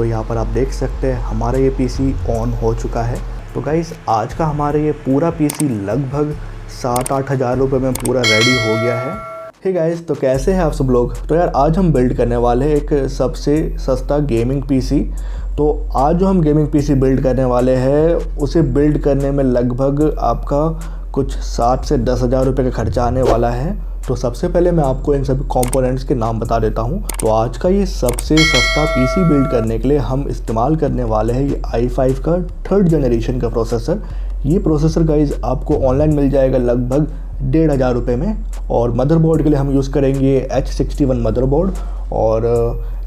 तो यहाँ पर आप देख सकते हैं हमारा ये पीसी ऑन हो चुका है। तो गाइस आज का हमारा ये पूरा पीसी लगभग 7-8 हज़ार रुपये में पूरा रेडी हो गया है। हे गाइस, तो कैसे हैं आप सब लोग। तो यार आज हम बिल्ड करने वाले हैं एक सबसे सस्ता गेमिंग पीसी। तो आज जो हम गेमिंग पीसी बिल्ड करने वाले हैं उसे बिल्ड करने में लगभग आपका कुछ 7 से 10 हज़ार रुपये का खर्चा आने वाला है। तो सबसे पहले मैं आपको इन सभी कंपोनेंट्स के नाम बता देता हूँ। तो आज का ये सबसे सस्ता पीसी बिल्ड करने के लिए हम इस्तेमाल करने वाले हैं ये i5 का 3rd जनरेशन का प्रोसेसर। ये प्रोसेसर गाइज आपको ऑनलाइन मिल जाएगा लगभग 1,500 हज़ार रुपये में। और मदरबोर्ड के लिए हम यूज़ करेंगे H61 मदरबोर्ड और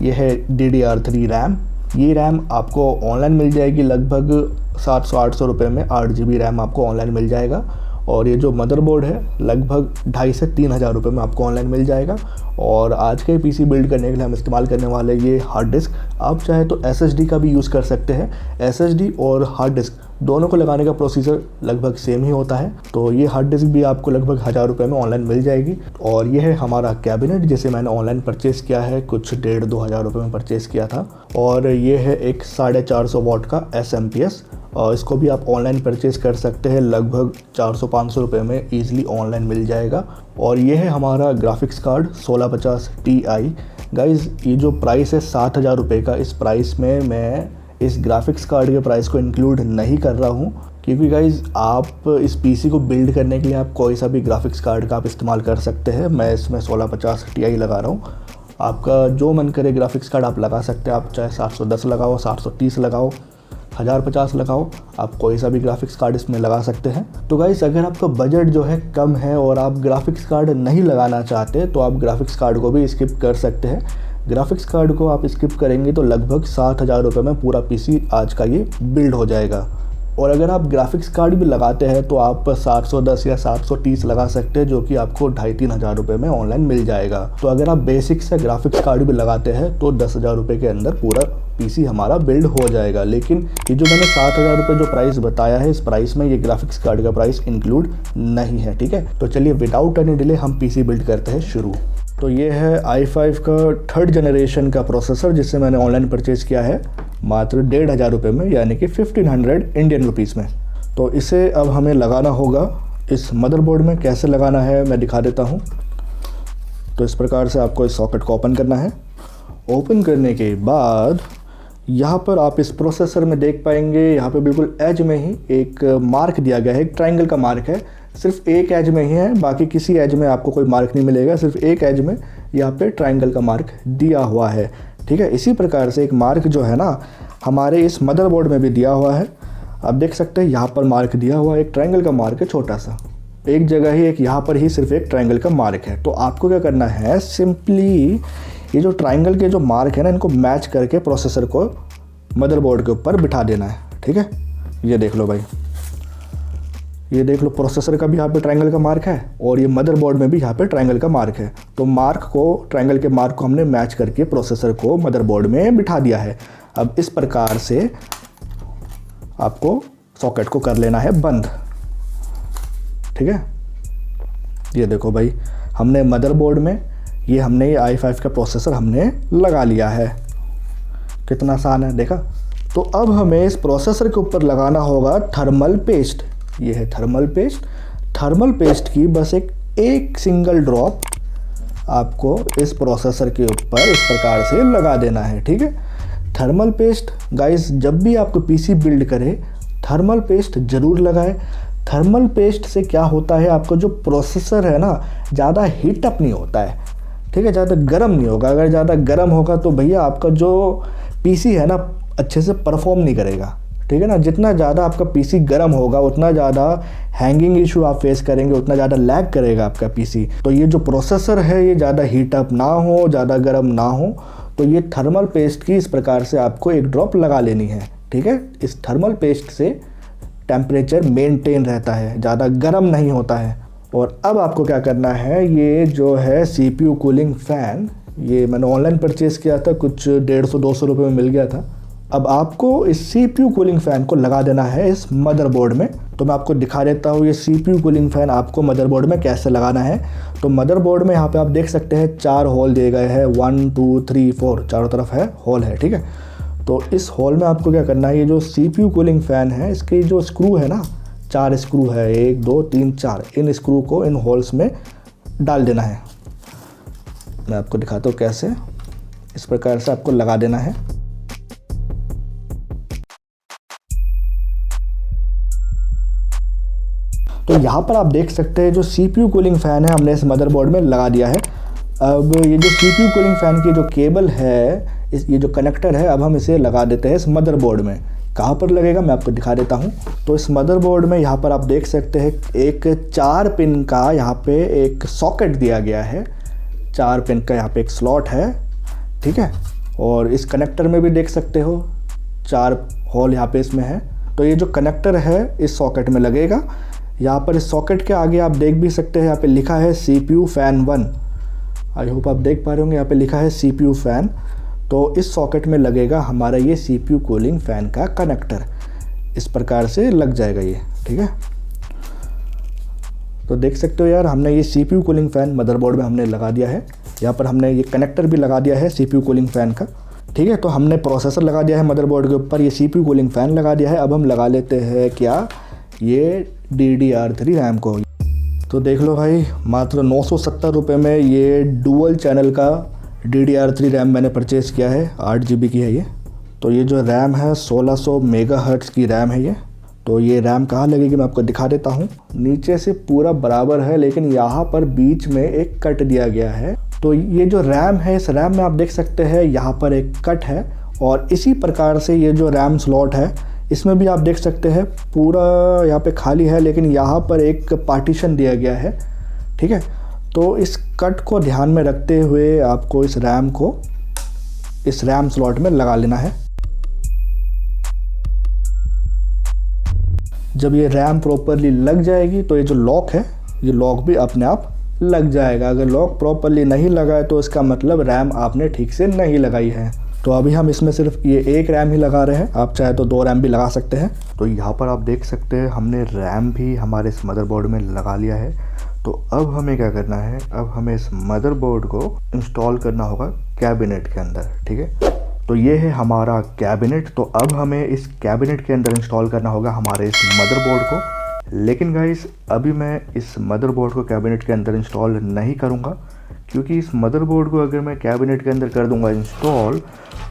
ये है DDR3 रैम। ये रैम आपको ऑनलाइन मिल जाएगी लगभग 700-800 रुपये में। 8 GB रैम आपको ऑनलाइन मिल जाएगा। और ये जो मदरबोर्ड है लगभग 2,500 से 3,000 रुपये में आपको ऑनलाइन मिल जाएगा। और आज के पीसी बिल्ड करने के लिए हम इस्तेमाल करने वाले ये हार्ड डिस्क। आप चाहे तो SSD का भी यूज़ कर सकते हैं। SSD और हार्ड डिस्क दोनों को लगाने का प्रोसीजर लगभग सेम ही होता है। तो ये हार्ड डिस्क भी आपको लगभग 1,000 रुपये में ऑनलाइन मिल जाएगी। और ये है हमारा कैबिनेट जिसे मैंने ऑनलाइन परचेज़ किया है, कुछ 1,500-2 हज़ार रुपये में परचेज़ किया था। और ये है एक 450 वाट का SMP और इसको भी आप ऑनलाइन परचेज़ कर सकते हैं, लगभग 400-500 रुपये में ईज़िली ऑनलाइन मिल जाएगा। और ये है हमारा ग्राफिक्स कार्ड 1650 Ti। गाइज़ ये जो प्राइस है 7,000 रुपये का, इस प्राइस में मैं इस ग्राफिक्स कार्ड के प्राइस को इंक्लूड नहीं कर रहा हूँ, क्योंकि गाइज़ आप इस पीसी को बिल्ड करने के लिए आप कोई सा भी ग्राफिक्स कार्ड का आप इस्तेमाल कर सकते हैं। मैं इसमें 1650 Ti लगा रहा हूँ। आपका जो मन करे ग्राफिक्स कार्ड आप लगा सकते हैं। आप चाहे 710 लगाओ, 730 लगाओ, 1050 लगाओ, आप कोई सा भी ग्राफिक्स कार्ड इसमें लगा सकते हैं। तो गाइस अगर आपका बजट जो है कम है और आप ग्राफिक्स कार्ड नहीं लगाना चाहते तो आप ग्राफिक्स कार्ड को भी स्किप कर सकते हैं। ग्राफिक्स कार्ड को आप स्किप करेंगे तो लगभग 7,000 रुपये में पूरा पीसी आज का ये बिल्ड हो जाएगा। और अगर आप ग्राफिक्स कार्ड भी लगाते हैं तो आप 710 या 730 लगा सकते हैं, जो कि आपको 2,500-3 हज़ार रुपये में ऑनलाइन मिल जाएगा। तो अगर आप बेसिक से ग्राफिक्स कार्ड भी लगाते हैं तो 10 हज़ार रुपये के अंदर पूरा पीसी हमारा बिल्ड हो जाएगा। लेकिन ये जो मैंने 7,000 रुपये जो प्राइस बताया है, इस प्राइस में ये ग्राफिक्स कार्ड का प्राइस इंक्लूड नहीं है, ठीक है। तो चलिए विदाउट एनी डिले हम पीसी बिल्ड करते हैं शुरू। तो ये है i5 का 3rd जनरेशन का प्रोसेसर जिससे मैंने ऑनलाइन परचेज़ किया है मात्र 1,500 हज़ार रुपये में, यानी कि 1500 इंडियन रुपीज़ में। तो इसे अब हमें लगाना होगा इस मदरबोर्ड में। कैसे लगाना है मैं दिखा देता हूँ। तो इस प्रकार से आपको इस सॉकेट को ओपन करना है। ओपन करने के बाद यहाँ पर आप इस प्रोसेसर में देख पाएंगे, यहाँ पे बिल्कुल एज में ही एक मार्क दिया गया है, एक ट्रायंगल का मार्क है। सिर्फ एक एज में ही है, बाकी किसी एज में आपको कोई मार्क नहीं मिलेगा। सिर्फ एक एज में यहाँ पे ट्रायंगल का मार्क दिया हुआ है, ठीक है। इसी प्रकार से एक मार्क जो है ना हमारे इस मदरबोर्ड में भी दिया हुआ है। आप देख सकते हैं यहाँ पर मार्क दिया हुआ है, एक ट्रायंगल का मार्क है छोटा सा, एक जगह ही, एक यहाँ पर ही सिर्फ एक ट्रायंगल का मार्क है। तो आपको क्या करना है, सिंपली ये जो ट्रायंगल के जो मार्क है ना, इनको मैच करके प्रोसेसर को मदरबोर्ड के ऊपर बिठा देना है, ठीक है। ये देख लो भाई, ये देख लो, प्रोसेसर का भी यहाँ पे ट्रायंगल का मार्क है और ये मदरबोर्ड में भी यहाँ पे ट्रायंगल का मार्क है। तो मार्क को, ट्रायंगल के मार्क को हमने मैच करके प्रोसेसर को मदरबोर्ड में बिठा दिया है। अब इस प्रकार से आपको सॉकेट को कर लेना है बंद, ठीक है। ये देखो भाई, हमने मदरबोर्ड में ये i5 का प्रोसेसर हमने लगा लिया है। कितना आसान है, देखा। तो अब हमें इस प्रोसेसर के ऊपर लगाना होगा थर्मल पेस्ट। ये है थर्मल पेस्ट। थर्मल पेस्ट की बस एक सिंगल ड्रॉप आपको इस प्रोसेसर के ऊपर इस प्रकार से लगा देना है, ठीक है। थर्मल पेस्ट गाइस जब भी आपको पीसी बिल्ड करे थर्मल पेस्ट ज़रूर लगाएं। थर्मल पेस्ट से क्या होता है, आपका जो प्रोसेसर है ना ज़्यादा हीट अप नहीं होता है, ठीक है, ज़्यादा गर्म नहीं होगा। अगर ज़्यादा गर्म होगा तो भैया आपका जो पीसी है ना अच्छे से परफॉर्म नहीं करेगा, ठीक है ना। जितना ज़्यादा आपका पीसी गर्म होगा उतना ज़्यादा हैंगिंग इशू आप फेस करेंगे, उतना ज़्यादा लैग करेगा आपका पीसी। तो ये जो प्रोसेसर है ये ज़्यादा हीट अप ना हो, ज़्यादा गर्म ना हो, तो ये थर्मल पेस्ट की इस प्रकार से आपको एक ड्रॉप लगा लेनी है, ठीक है। इस थर्मल पेस्ट से टेम्परेचर मेंटेन रहता है, ज़्यादा गर्म नहीं होता है। और अब आपको क्या करना है, ये जो है CPU कूलिंग फ़ैन, ये मैंने ऑनलाइन परचेज़ किया था, कुछ 150-200 रुपये में मिल गया था। अब आपको इस CPU कूलिंग फ़ैन को लगा देना है इस मदरबोर्ड में। तो मैं आपको दिखा देता हूँ ये CPU कूलिंग फ़ैन आपको मदरबोर्ड में कैसे लगाना है। तो मदरबोर्ड में यहाँ पे आप देख सकते हैं 4 होल दिए गए हैं, 1 2 3 4 चारों तरफ है होल है, ठीक है। तो इस होल में आपको क्या करना है, ये जो CPU कूलिंग फ़ैन है इसके जो स्क्रू है ना, 4 स्क्रू है, 1 2 3 4, इन स्क्रू को इन होल्स में डाल देना है। मैं आपको दिखाता हूँ कैसे। इस प्रकार से आपको लगा देना है। तो यहाँ पर आप देख सकते हैं जो CPU कूलिंग फ़ैन है हमने इस मदरबोर्ड में लगा दिया है। अब ये जो CPU कूलिंग फ़ैन की जो केबल है, ये जो कनेक्टर है, अब हम इसे लगा देते हैं इस मदरबोर्ड में। कहाँ पर लगेगा मैं आपको दिखा देता हूँ। तो इस मदरबोर्ड में यहाँ पर आप देख सकते हैं एक 4 पिन का यहाँ पे एक सॉकेट दिया गया है। 4 पिन का यहाँ पे एक स्लॉट है, ठीक है। और इस कनेक्टर में भी देख सकते हो 4 होल यहाँ पे इसमें है। तो ये जो कनेक्टर है इस सॉकेट में लगेगा। यहाँ पर इस सॉकेट के आगे आप देख भी सकते हैं, यहाँ पे लिखा है CPU फ़ैन 1। आई होप आप देख पा रहे होंगे, यहाँ पे लिखा है CPU फ़ैन। तो इस सॉकेट में लगेगा हमारा ये CPU कूलिंग फ़ैन का कनेक्टर। इस प्रकार से लग जाएगा ये, ठीक है। तो देख सकते हो यार, हमने ये CPU कूलिंग फ़ैन मदरबोर्ड में हमने लगा दिया है। यहाँ पर हमने ये कनेक्टर भी लगा दिया है CPU कूलिंग फ़ैन का, ठीक है। तो हमने प्रोसेसर लगा दिया है मदरबोर्ड के ऊपर, ये CPU कूलिंग फ़ैन लगा दिया है। अब हम लगा लेते हैं क्या, ये DDR3 रैम को। तो देख लो भाई, मात्र 970 रुपये में ये डुअल चैनल का DDR3 रैम मैंने परचेज़ किया है। 8 GB की है ये। तो ये जो रैम है 1600 मेगाहर्ट्ज़ की रैम है ये। तो ये रैम कहाँ लगेगी मैं आपको दिखा देता हूँ। नीचे से पूरा बराबर है, लेकिन यहाँ पर बीच में एक कट दिया गया है। तो ये जो रैम है, इस रैम में आप देख सकते हैं यहाँ पर एक कट है। और इसी प्रकार से ये जो रैम स्लॉट है इसमें भी आप देख सकते हैं पूरा यहाँ पे खाली है, लेकिन यहाँ पर एक पार्टीशन दिया गया है, ठीक है। तो इस कट को ध्यान में रखते हुए आपको इस रैम को इस रैम स्लॉट में लगा लेना है। जब ये रैम प्रॉपरली लग जाएगी तो ये जो लॉक है, ये लॉक भी अपने आप लग जाएगा। अगर लॉक प्रॉपरली नहीं लगा है तो इसका मतलब रैम आपने ठीक से नहीं लगाई है। तो अभी हम इसमें सिर्फ ये एक रैम ही लगा रहे हैं, आप चाहे तो 2 रैम भी लगा सकते हैं। तो यहाँ पर आप देख सकते हैं हमने रैम भी हमारे इस मदरबोर्ड में लगा लिया है। तो अब हमें क्या करना है, अब हमें इस मदरबोर्ड को इंस्टॉल करना होगा कैबिनेट के अंदर, ठीक है। तो ये है हमारा कैबिनेट। तो अब हमें इस कैबिनेट के अंदर इंस्टॉल करना होगा हमारे इस मदरबोर्ड को। लेकिन गाइस, अभी मैं इस मदरबोर्ड को कैबिनेट के अंदर इंस्टॉल नहीं करूँगा, क्योंकि इस मदरबोर्ड को अगर मैं कैबिनेट के अंदर कर दूंगा इंस्टॉल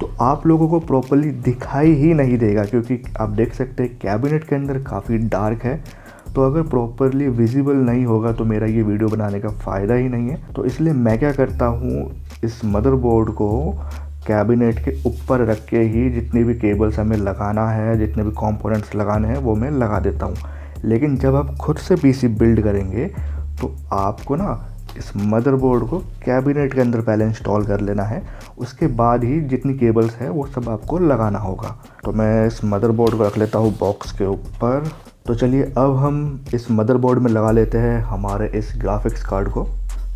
तो आप लोगों को प्रॉपर्ली दिखाई ही नहीं देगा। क्योंकि आप देख सकते हैं कैबिनेट के अंदर काफ़ी डार्क है। तो अगर प्रॉपर्ली विजिबल नहीं होगा तो मेरा ये वीडियो बनाने का फ़ायदा ही नहीं है। तो इसलिए मैं क्या करता हूँ, इस मदरबोर्ड को कैबिनेट के ऊपर रख के ही जितनी भी केबल्स हमें लगाना है, जितने भी कंपोनेंट्स लगाने हैं वो मैं लगा देता हूँ। लेकिन जब आप खुद से PC बिल्ड करेंगे तो आपको ना इस मदरबोर्ड को कैबिनेट के अंदर पहले इंस्टॉल कर लेना है, उसके बाद ही जितनी केबल्स है वो सब आपको लगाना होगा। तो मैं इस मदरबोर्ड को रख लेता हूँ बॉक्स के ऊपर। तो चलिए अब हम इस मदरबोर्ड में लगा लेते हैं हमारे इस ग्राफिक्स कार्ड को।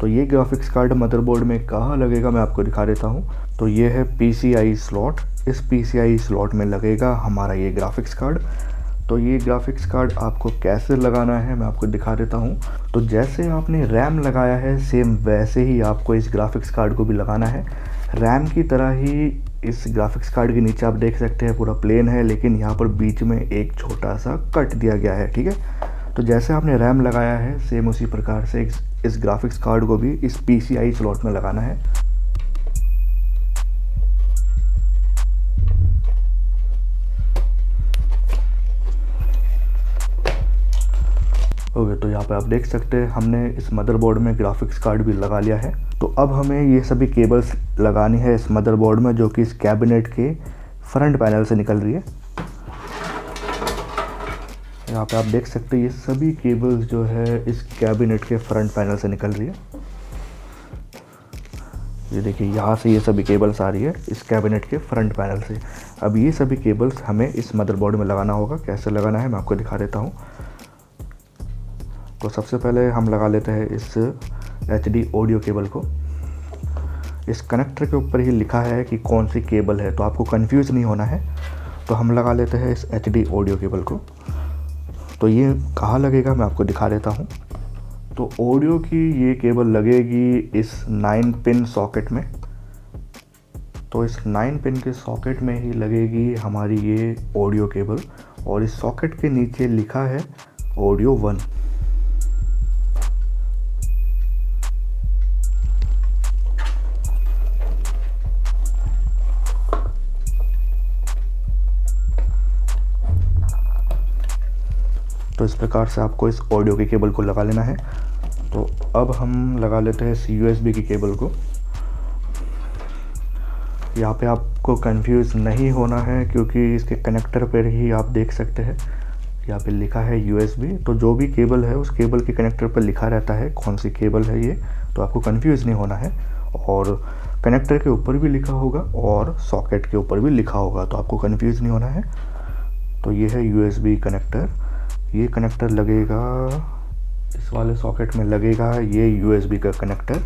तो ये ग्राफिक्स कार्ड मदरबोर्ड में कहाँ लगेगा मैं आपको दिखा देता हूँ। तो ये है PCI स्लॉट, इस PCI स्लॉट में लगेगा हमारा ये ग्राफिक्स कार्ड। तो ये ग्राफिक्स कार्ड आपको कैसे लगाना है मैं आपको दिखा देता हूँ। तो जैसे आपने रैम लगाया है सेम वैसे ही आपको इस ग्राफिक्स कार्ड को भी लगाना है। रैम की तरह ही इस ग्राफिक्स कार्ड के नीचे आप देख सकते हैं पूरा प्लेन है, लेकिन यहाँ पर बीच में एक छोटा सा कट दिया गया है, ठीक है। तो जैसे आपने रैम लगाया है सेम उसी प्रकार से इस ग्राफिक्स कार्ड को भी इस PCI स्लॉट में लगाना है। ओके, तो यहाँ पे आप देख सकते हैं हमने इस मदरबोर्ड में ग्राफिक्स कार्ड भी लगा लिया है। तो अब हमें ये सभी केबल्स लगानी है इस मदरबोर्ड में, जो कि इस कैबिनेट के फ्रंट पैनल से निकल रही है। यहाँ पे आप देख सकते हैं ये सभी केबल्स जो है इस कैबिनेट के फ्रंट पैनल से निकल रही है। ये देखिए यहाँ से ये सभी केबल्स आ रही है इस कैबिनेट के फ्रंट पैनल से। अब ये सभी केबल्स हमें इस मदरबोर्ड में लगाना होगा। कैसे लगाना है मैं आपको दिखा देता हूँ। तो सबसे पहले हम लगा लेते हैं इस HD ऑडियो केबल को। इस कनेक्टर के ऊपर ही लिखा है कि कौन सी केबल है, तो आपको कंफ्यूज नहीं होना है। तो हम लगा लेते हैं इस HD ऑडियो केबल को। तो ये कहाँ लगेगा मैं आपको दिखा देता हूँ। तो ऑडियो की ये केबल लगेगी इस 9 पिन सॉकेट में। तो इस 9 पिन के सॉकेट में ही लगेगी हमारी ये ऑडियो केबल, और इस सॉकेट के नीचे लिखा है ऑडियो 1। तो इस प्रकार से आपको इस ऑडियो की केबल को लगा लेना है। तो अब हम लगा लेते हैं इस USB की केबल को। यहाँ पे आपको कंफ्यूज नहीं होना है, क्योंकि इसके कनेक्टर पर ही आप देख सकते हैं यहाँ पे लिखा है USB। तो जो भी केबल है उस केबल के कनेक्टर पर लिखा रहता है कौन सी केबल है ये, तो आपको कंफ्यूज नहीं होना है। और कनेक्टर के ऊपर भी लिखा होगा और सॉकेट के ऊपर भी लिखा होगा, तो आपको कंफ्यूज नहीं होना है। तो ये है USB कनेक्टर, ये कनेक्टर लगेगा इस वाले सॉकेट में, लगेगा ये USB का कनेक्टर।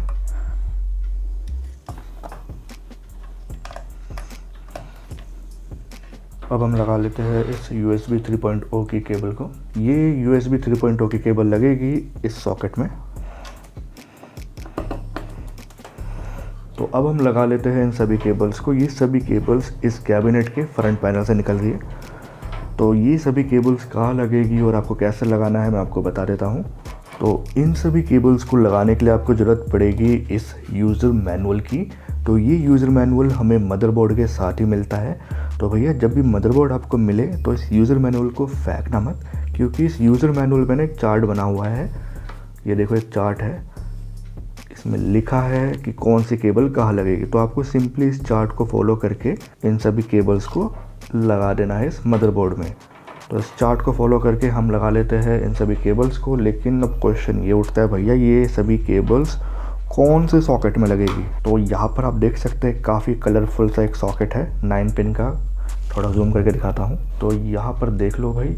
अब हम लगा लेते हैं इस USB 3.0 की केबल को। ये USB 3.0 की केबल लगेगी इस सॉकेट में। तो अब हम लगा लेते हैं इन सभी केबल्स को। ये सभी केबल्स इस कैबिनेट के फ्रंट पैनल से निकल रही है। तो ये सभी केबल्स कहाँ लगेगी और आपको कैसे लगाना है मैं आपको बता देता हूँ। तो इन सभी केबल्स को लगाने के लिए आपको ज़रूरत पड़ेगी इस यूज़र मैनुअल की। तो ये यूज़र मैनुअल हमें मदरबोर्ड के साथ ही मिलता है। तो भैया जब भी मदरबोर्ड आपको मिले तो इस यूज़र मैनुअल को फेंकना मत, क्योंकि इस यूज़र मैनुअल में ना एक चार्ट बना हुआ है। ये देखो एक चार्ट है, इसमें लिखा है कि कौन सी केबल कहाँ लगेगी। तो आपको सिंपली इस चार्ट को फॉलो करके इन सभी केबल्स को लगा देना है इस मदरबोर्ड में। तो इस चार्ट को फॉलो करके हम लगा लेते हैं इन सभी केबल्स को। लेकिन अब क्वेश्चन ये उठता है, भैया ये सभी केबल्स कौन से सॉकेट में लगेगी। तो यहाँ पर आप देख सकते हैं काफ़ी कलरफुल सा एक सॉकेट है 9 पिन का। थोड़ा जूम करके दिखाता हूँ। तो यहाँ पर देख लो भाई,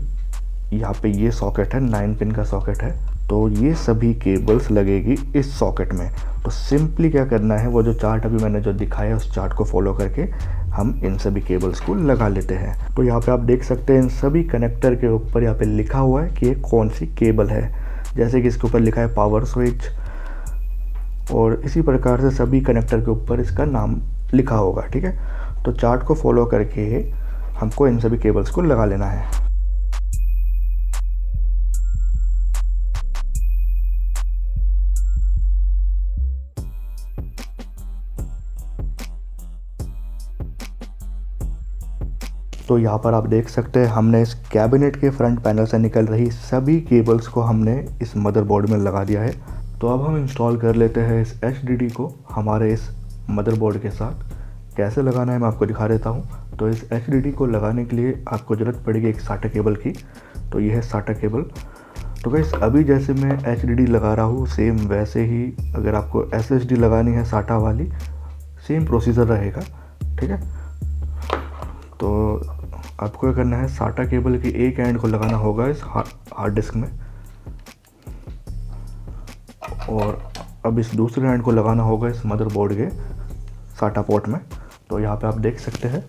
यहाँ पे ये सॉकेट है 9 पिन का सॉकेट है। तो ये सभी केबल्स लगेगी इस सॉकेट में। तो सिंपली क्या करना है, वो जो चार्ट अभी मैंने जो दिखाया उस चार्ट को फॉलो करके हम इन सभी केबल्स को लगा लेते हैं। तो यहाँ पे आप देख सकते हैं इन सभी कनेक्टर के ऊपर यहाँ पे लिखा हुआ है कि ये कौन सी केबल है। जैसे कि इसके ऊपर लिखा है पावर स्विच, और इसी प्रकार से सभी कनेक्टर के ऊपर इसका नाम लिखा होगा। ठीक है, तो चार्ट को फॉलो करके हमको इन सभी केबल्स को लगा लेना है। तो यहाँ पर आप देख सकते हैं हमने इस कैबिनेट के फ्रंट पैनल से निकल रही सभी केबल्स को हमने इस मदरबोर्ड में लगा दिया है। तो अब हम इंस्टॉल कर लेते हैं इस HDD को हमारे इस मदरबोर्ड के साथ। कैसे लगाना है मैं आपको दिखा देता हूँ। तो इस HDD को लगाने के लिए आपको ज़रूरत पड़ेगी एक SATA केबल की। तो ये है SATA केबल। तो गाइस अभी जैसे मैं HDD लगा रहा हूँ सेम वैसे ही अगर आपको SSD लगानी है SATA वाली, सेम प्रोसीजर रहेगा। ठीक है, तो आपको क्या करना है, SATA केबल के एक एंड को लगाना होगा इस हार्ड डिस्क में, और अब इस दूसरे एंड को लगाना होगा इस मदरबोर्ड के SATA पोर्ट में। तो यहाँ पे आप देख सकते हैं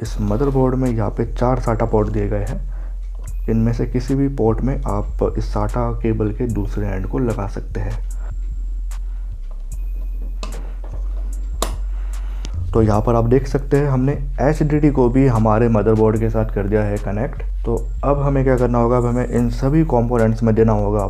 इस मदरबोर्ड में यहाँ पे 4 SATA पोर्ट दिए गए हैं। इनमें से किसी भी पोर्ट में आप इस SATA केबल के दूसरे एंड को लगा सकते हैं। तो यहाँ पर आप देख सकते हैं हमने HDD को भी हमारे मदरबोर्ड के साथ कर दिया है कनेक्ट। तो अब हमें क्या करना होगा, अब हमें इन सभी कंपोनेंट्स में देना होगा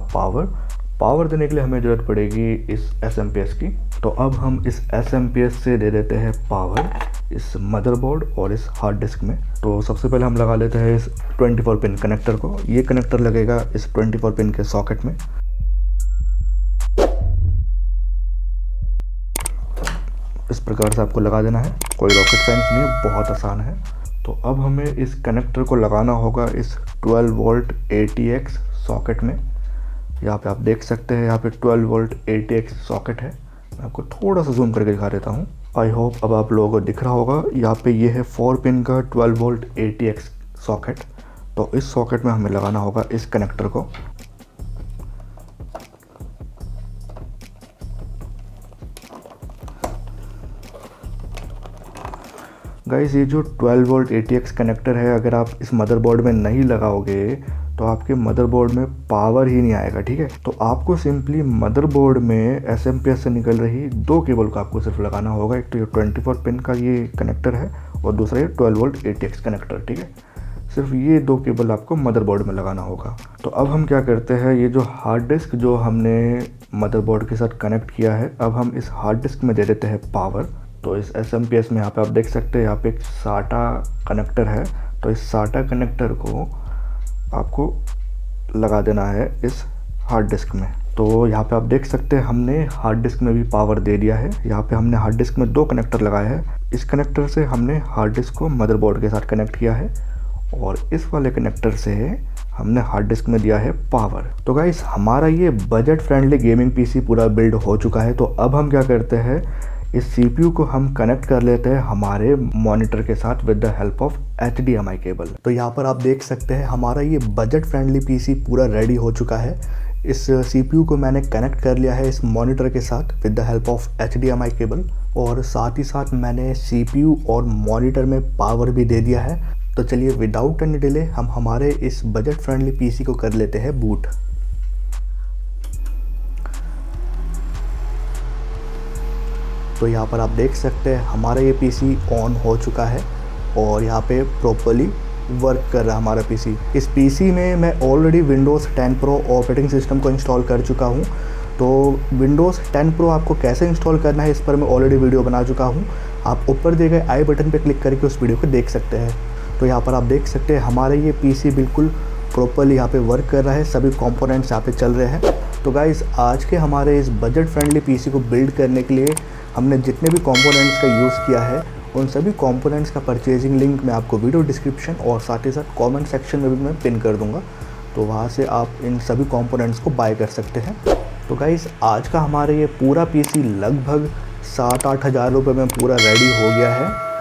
पावर देने के लिए हमें ज़रूरत पड़ेगी इस SMPS की। तो अब हम इस SMPS से दे देते हैं पावर इस मदरबोर्ड और इस हार्ड डिस्क में। तो सबसे पहले हम लगा लेते हैं इस 24 पिन कनेक्टर को। ये कनेक्टर लगेगा इस 24 पिन के सॉकेट में। इस प्रकार से आपको लगा देना है, कोई रॉकेट साइंस नहीं, बहुत आसान है। तो अब हमें इस कनेक्टर को लगाना होगा इस 12 वोल्ट ATX सॉकेट में। यहाँ पे आप देख सकते हैं यहाँ पे 12 वोल्ट ATX सॉकेट है। मैं आपको थोड़ा सा जूम करके दिखा देता हूँ। आई होप अब आप लोगों को दिख रहा होगा। यहाँ पे ये है 4 पिन का 12 वोल्ट ATX सॉकेट। तो इस सॉकेट में हमें लगाना होगा इस कनेक्टर को। गाइस ये जो 12 वोल्ट ATX कनेक्टर है, अगर आप इस मदरबोर्ड में नहीं लगाओगे तो आपके मदरबोर्ड में पावर ही नहीं आएगा, ठीक है। तो आपको सिंपली मदरबोर्ड में एसएमपीएस से निकल रही 2 केबल को आपको सिर्फ लगाना होगा। एक तो ये 24 पिन का ये कनेक्टर है और दूसरा ये 12 वोल्ट ATX कनेक्टर, ठीक है। सिर्फ ये 2 केबल आपको मदरबोर्ड में लगाना होगा। तो अब हम क्या करते हैं, ये जो हार्ड डिस्क जो हमने मदरबोर्ड के साथ कनेक्ट किया है, अब हम इस हार्ड डिस्क में दे देते हैं पावर। तो इस एसएमपीएस में यहाँ पे आप देख सकते हैं, यहाँ पे एक SATA कनेक्टर है। तो इस SATA कनेक्टर को आपको लगा देना है इस हार्ड डिस्क में। तो यहाँ पे आप देख सकते हैं हमने हार्ड डिस्क में भी पावर दे दिया है। यहाँ पे हमने हार्ड डिस्क में 2 कनेक्टर लगाए हैं। इस कनेक्टर से हमने हार्ड डिस्क को मदरबोर्ड के साथ कनेक्ट किया है और इस वाले कनेक्टर से हमने हार्ड डिस्क में दिया है पावर। तो गाइस हमारा ये बजट फ्रेंडली गेमिंग पीसी पूरा बिल्ड हो चुका है। तो अब हम क्या करते हैं, इस CPU को हम कनेक्ट कर लेते हैं हमारे मॉनिटर के साथ with the help of HDMI cable. तो यहाँ पर आप देख सकते हैं हमारा ये बजट फ्रेंडली पीसी पूरा रेडी हो चुका है। इस CPU को मैंने कनेक्ट कर लिया है इस मॉनिटर के साथ with the help of HDMI cable और साथ ही साथ मैंने CPU और मॉनिटर में पावर भी दे दिया है। तो चलिए विदाउट एनी डिले हम हमारे इस बजट फ्रेंडली पीसी को कर लेते हैं बूट। तो यहाँ पर आप देख सकते हैं हमारा ये पीसी ऑन हो चुका है और यहाँ पे प्रॉपर्ली वर्क कर रहा है हमारा पीसी। इस पीसी में मैं already Windows 10 pro operating system को इंस्टॉल कर चुका हूँ। तो विंडोज़ 10 प्रो आपको कैसे इंस्टॉल करना है इस पर मैं ऑलरेडी वीडियो बना चुका हूँ। आप ऊपर दिए गए आई बटन पर क्लिक करके उस वीडियो को देख सकते हैं। तो यहाँ पर आप देख सकते हैं हमारा ये पीसी बिल्कुल प्रॉपर्ली यहाँ पे वर्क कर रहा है, सभी कंपोनेंट्स यहाँ पे चल रहे हैं। तो गाइज़ आज के हमारे इस बजट फ्रेंडली पीसी को बिल्ड करने के लिए हमने जितने भी कंपोनेंट्स का यूज़ किया है उन सभी कंपोनेंट्स का परचेजिंग लिंक मैं आपको वीडियो डिस्क्रिप्शन और साथ ही साथ कमेंट सेक्शन में भी मैं पिन कर दूंगा। तो वहाँ से आप इन सभी कंपोनेंट्स को बाय कर सकते हैं। तो गाइज़ आज का हमारे ये पूरा पीसी लगभग 7-8 हज़ार रुपये में पूरा रेडी हो गया है